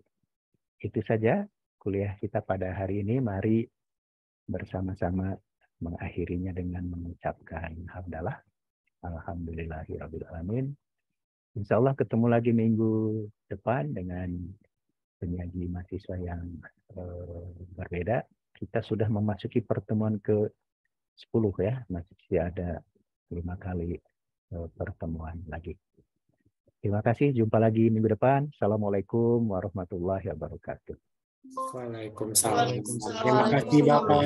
Itu saja kuliah kita pada hari ini. Mari bersama-sama mengakhirinya dengan mengucapkan hamdalah. Alhamdulillahirrabbilalamin. Insya Allah ketemu lagi minggu depan dengan penyaji mahasiswa yang berbeda. Kita sudah memasuki pertemuan ke-10 ya. Masih ada 5 kali pertemuan lagi. Terima kasih. Jumpa lagi minggu depan. Assalamualaikum warahmatullahi wabarakatuh. Waalaikumsalam. Terima kasih Bapak.